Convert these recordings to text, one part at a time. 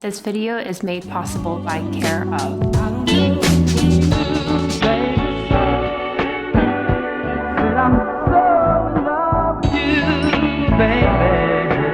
This video is made possible by care of. Hey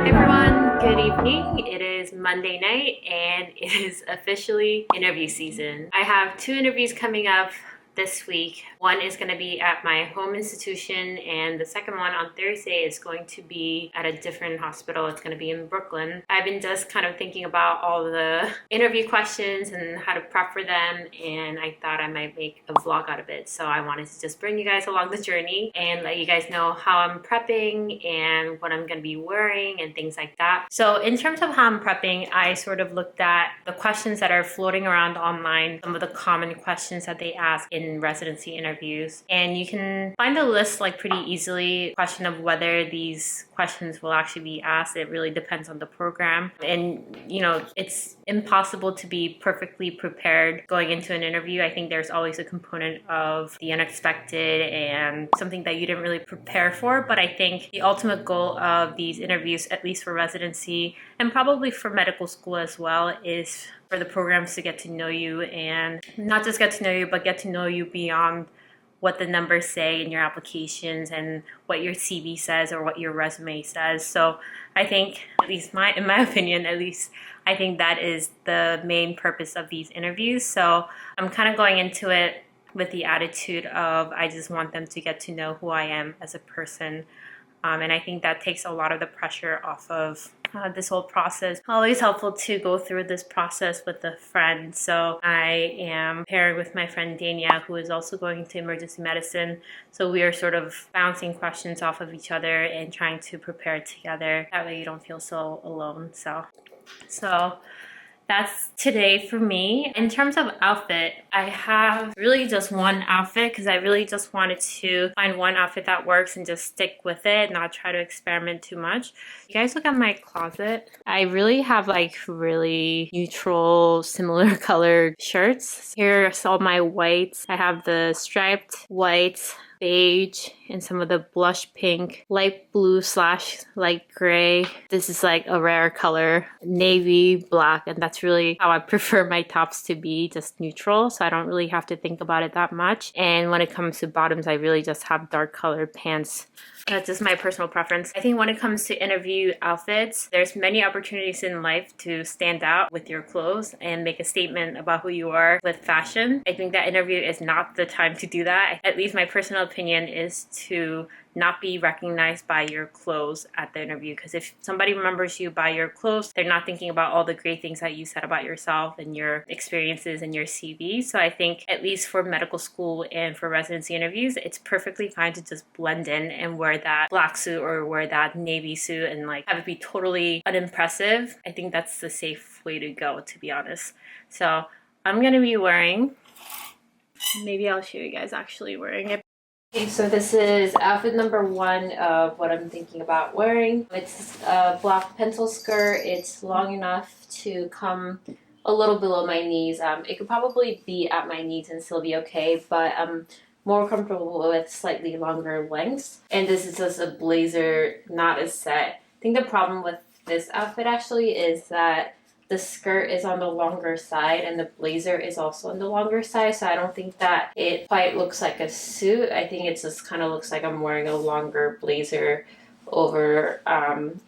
everyone, good evening. It is Monday night and it is officially interview season. I have 2 interviews coming up this week. One is going to be at my home institution, and the second one on Thursday is going to be at a different hospital. It's going to be in Brooklyn. I've been just kind of thinking about all the interview questions and how to prep for them, and I thought I might make a vlog out of it. So I wanted to just bring you guys along the journey and let you guys know how I'm prepping and what I'm going to be wearing and things like that. So in terms of how I'm prepping, I sort of looked at the questions that are floating around online, some of the common questions that they ask in residency interviews, and you can find the list like pretty easily. Question of whether these questions will actually be asked, it really depends on the program, and you know, it's impossible to be perfectly prepared going into an interview. I think there's always a component of the unexpected and something that you didn't really prepare for, but I think the ultimate goal of these interviews, at least for residency and probably for medical school as well, is for the programs to get to know you, and not just get to know you, but get to know you beyond what the numbers say in your applications and what your CV says or what your resume says. So I think, at least in my opinion, at least I think that is the main purpose of these interviews. So I'm kind of going into it with the attitude of I just want them to get to know who I am as a person. And I think that takes a lot of the pressure off of this whole process. Always helpful to go through this process with a friend. So I am pairing with my friend Dania, who is also going to emergency medicine. So we are sort of bouncing questions off of each other and trying to prepare together. That way you don't feel so alone. So that's today for me. In terms of outfit, I have really just one outfit because I really just wanted to find one outfit that works and just stick with it, not try to experiment too much. You guys look at my closet. I really have like really neutral, similar colored shirts. Here's all my whites. I have the striped white, beige, and some of the blush pink, light blue / light gray. This is like a rare color, navy, black, and that's really how I prefer my tops to be, just neutral, so I don't really have to think about it that much. And when it comes to bottoms, I really just have dark colored pants. That's just my personal preference. I think when it comes to interview outfits, there's many opportunities in life to stand out with your clothes and make a statement about who you are with fashion. I think that interview is not the time to do that. At least my personal opinion is to not be recognized by your clothes at the interview, because if somebody remembers you by your clothes, they're not thinking about all the great things that you said about yourself and your experiences and your CV. So I think at least for medical school and for residency interviews, it's perfectly fine to just blend in and wear that black suit or wear that navy suit and like have it be totally unimpressive. I think that's the safe way to go, to be honest. So I'm gonna be wearing, maybe I'll show you guys actually wearing it. Okay, so this is outfit number 1 of what I'm thinking about wearing. It's a black pencil skirt. It's long enough to come a little below my knees. It could probably be at my knees and still be okay, but I'm more comfortable with slightly longer lengths. And this is just a blazer, not a set. I think the problem with this outfit actually is that the skirt is on the longer side and the blazer is also on the longer side, so I don't think that it quite looks like a suit. I think it just kind of looks like I'm wearing a longer blazer over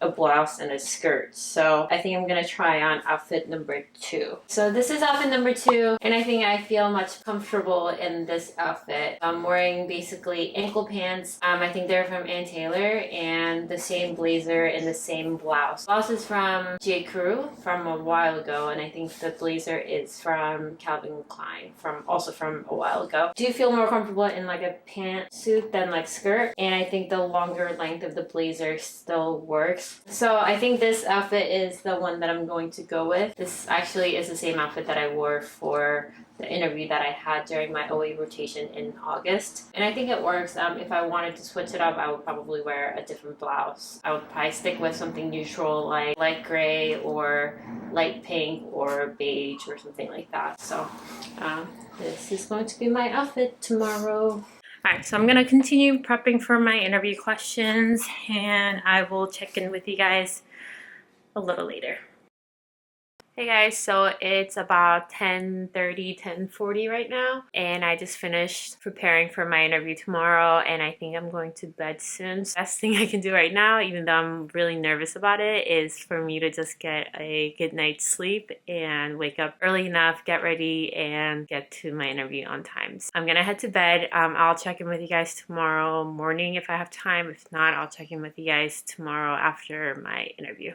a blouse and a skirt. So I think I'm gonna try on outfit number 2. So this is outfit number 2, and I think I feel much comfortable in this outfit. I'm wearing basically ankle pants. I think they're from Ann Taylor, and the same blazer and the same blouse. Blouse is from J. Crew from a while ago, and I think the blazer is from Calvin Klein, also from a while ago. Do feel more comfortable in like a pantsuit than like skirt, and I think the longer length of the blazer still works. So I think this outfit is the one that I'm going to go with. This actually is the same outfit that I wore for the interview that I had during my OA rotation in August. And I think it works. If I wanted to switch it up, I would probably wear a different blouse. I would probably stick with something neutral like light gray or light pink or beige or something like that. So this is going to be my outfit tomorrow. Alright, so I'm going to continue prepping for my interview questions, and I will check in with you guys a little later. Hey guys, so it's about 10:30, 10:40 right now, and I just finished preparing for my interview tomorrow, and I think I'm going to bed soon. So best thing I can do right now, even though I'm really nervous about it, is for me to just get a good night's sleep and wake up early enough, get ready, and get to my interview on time. So I'm gonna head to bed. I'll check in with you guys tomorrow morning if I have time. If not, I'll check in with you guys tomorrow after my interview.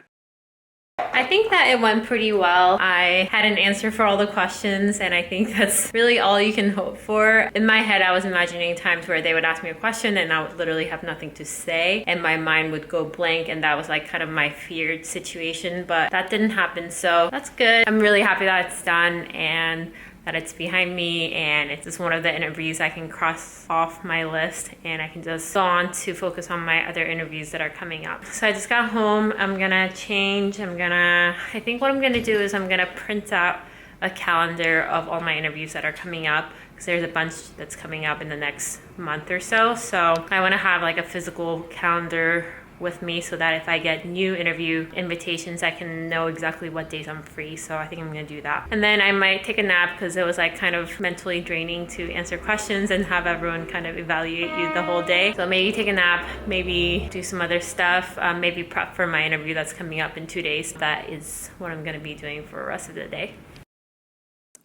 I think that it went pretty well. I had an answer for all the questions, and I think that's really all you can hope for. In my head, I was imagining times where they would ask me a question and I would literally have nothing to say, and my mind would go blank, and that was like kind of my feared situation, but that didn't happen, so that's good. I'm really happy that it's done and that it's behind me, and it's just one of the interviews I can cross off my list, and I can just go on to focus on my other interviews that are coming up. So I just got home. I'm gonna change. I think what I'm gonna do is I'm gonna print out a calendar of all my interviews that are coming up, because there's a bunch that's coming up in the next month or so. So I want to have like a physical calendar with me so that if I get new interview invitations, I can know exactly what days I'm free. So I think I'm gonna do that. And then I might take a nap, because it was like kind of mentally draining to answer questions and have everyone kind of evaluate you the whole day. So maybe take a nap, maybe do some other stuff, maybe prep for my interview that's coming up in 2 days. That is what I'm gonna be doing for the rest of the day.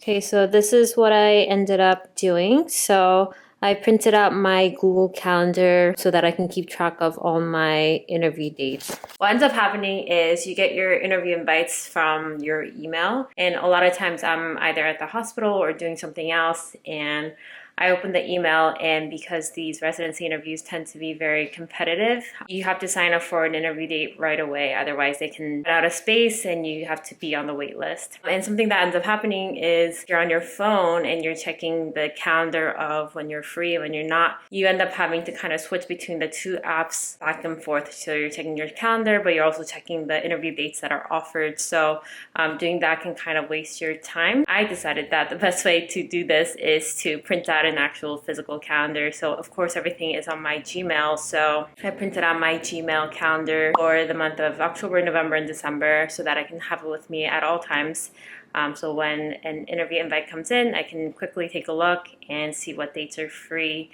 Okay, so this is what I ended up doing. So I printed out my Google Calendar so that I can keep track of all my interview dates. What ends up happening is you get your interview invites from your email, and a lot of times I'm either at the hospital or doing something else, and I open the email, and because these residency interviews tend to be very competitive, you have to sign up for an interview date right away. Otherwise, they can run out of space and you have to be on the wait list. And something that ends up happening is you're on your phone and you're checking the calendar of when you're free and when you're not. You end up having to kind of switch between the two apps back and forth. So you're checking your calendar, but you're also checking the interview dates that are offered. So doing that can kind of waste your time. I decided that the best way to do this is to print out an actual physical calendar. So of course everything is on my Gmail, so I printed out my Gmail calendar for the month of October, November, and December so that I can have it with me at all times. So when an interview invite comes in, I can quickly take a look and see what dates are free,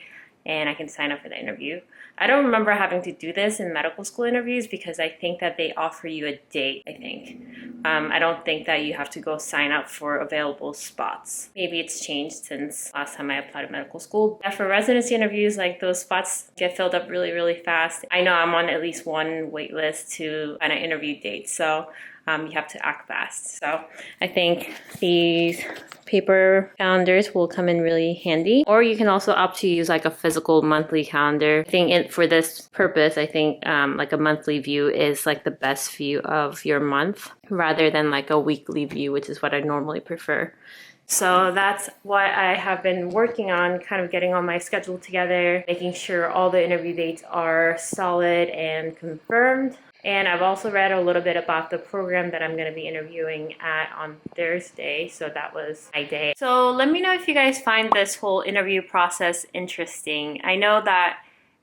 and I can sign up for the interview. I don't remember having to do this in medical school interviews because I think that they offer you a date, I think. I don't think that you have to go sign up for available spots. Maybe it's changed since last time I applied to medical school. But for residency interviews, like those spots get filled up really, really fast. I know I'm on at least one wait list to find an interview date, so you have to act fast. So I think these paper calendars will come in really handy. Or you can also opt to use like a physical monthly calendar. I think for this purpose, I think like a monthly view is like the best view of your month rather than like a weekly view, which is what I normally prefer. So that's what I have been working on, kind of getting all my schedule together, making sure all the interview dates are solid and confirmed. And I've also read a little bit about the program that I'm going to be interviewing at on Thursday. So that was my day. So let me know if you guys find this whole interview process interesting. I know that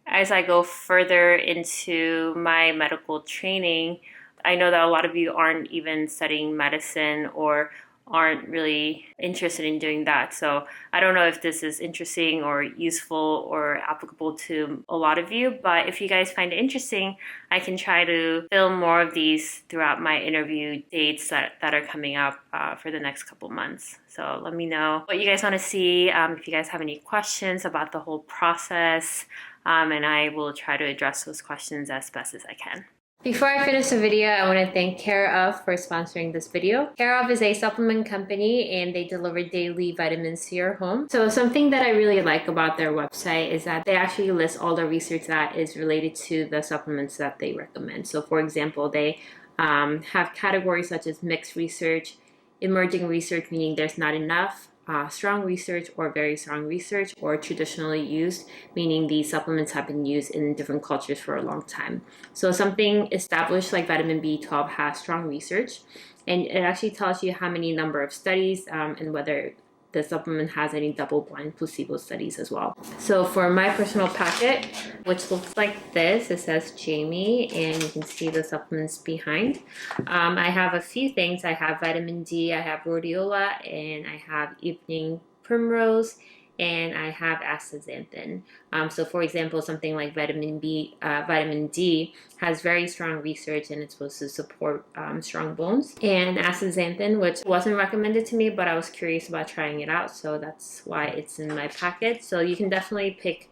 as I go further into my medical training, I know that a lot of you aren't even studying medicine or aren't really interested in doing that. So I don't know if this is interesting or useful or applicable to a lot of you, but if you guys find it interesting, I can try to film more of these throughout my interview dates that are coming up for the next couple months. So let me know what you guys want to see, if you guys have any questions about the whole process, and I will try to address those questions as best as I can. Before I finish the video, I want to thank Care of for sponsoring this video. Care of is a supplement company and they deliver daily vitamins to your home. So something that I really like about their website is that they actually list all the research that is related to the supplements that they recommend. So for example, they have categories such as mixed research, emerging research, meaning there's not enough, strong research or very strong research, or traditionally used, meaning these supplements have been used in different cultures for a long time. So something established like vitamin B12 has strong research, and it actually tells you how many number of studies and whether the supplement has any double-blind placebo studies as well. So for my personal packet, which looks like this, it says Jamie, and you can see the supplements behind. I have a few things. I have vitamin D, I have rhodiola, and I have evening primrose, and I have astaxanthin. So for example, something like vitamin D has very strong research, and it's supposed to support strong bones. And astaxanthin, which wasn't recommended to me, but I was curious about trying it out, so that's why it's in my packet. So you can definitely pick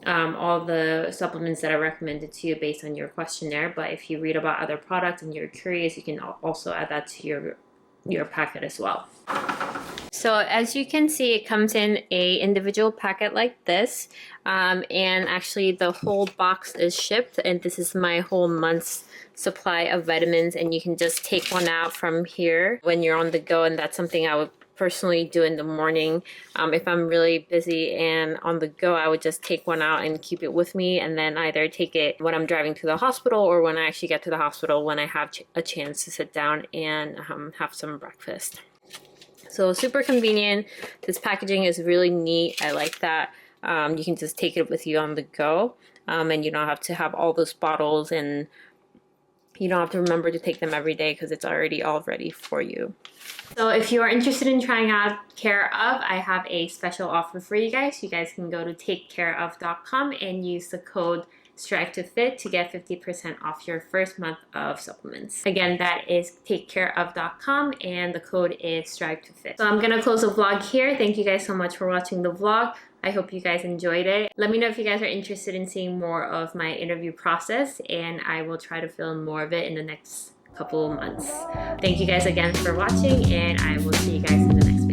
all the supplements that are recommended to you based on your questionnaire, but if you read about other products and you're curious, you can also add that to your packet as well. So as you can see, it comes in a individual packet like this, and actually the whole box is shipped, and this is my whole month's supply of vitamins, and you can just take one out from here when you're on the go, and that's something I would personally do in the morning. If I'm really busy and on the go, I would just take one out and keep it with me, and then either take it when I'm driving to the hospital or when I actually get to the hospital when I have a chance to sit down and have some breakfast. So super convenient. This packaging is really neat. I like that. You can just take it with you on the go, and you don't have to have all those bottles, and you don't have to remember to take them every day because it's already all ready for you. So if you are interested in trying out Care Of, I have a special offer for you guys. You guys can go to takecareof.com and use the code TheStriveToFit to get 50% off your first month of supplements. Again, that is takecareof.com, and the code is TheStriveToFit. So I'm gonna close the vlog here. Thank you guys so much for watching the vlog. I hope you guys enjoyed it. Let me know if you guys are interested in seeing more of my interview process, and I will try to film more of it in the next couple of months. Thank you guys again for watching, and I will see you guys in the next one.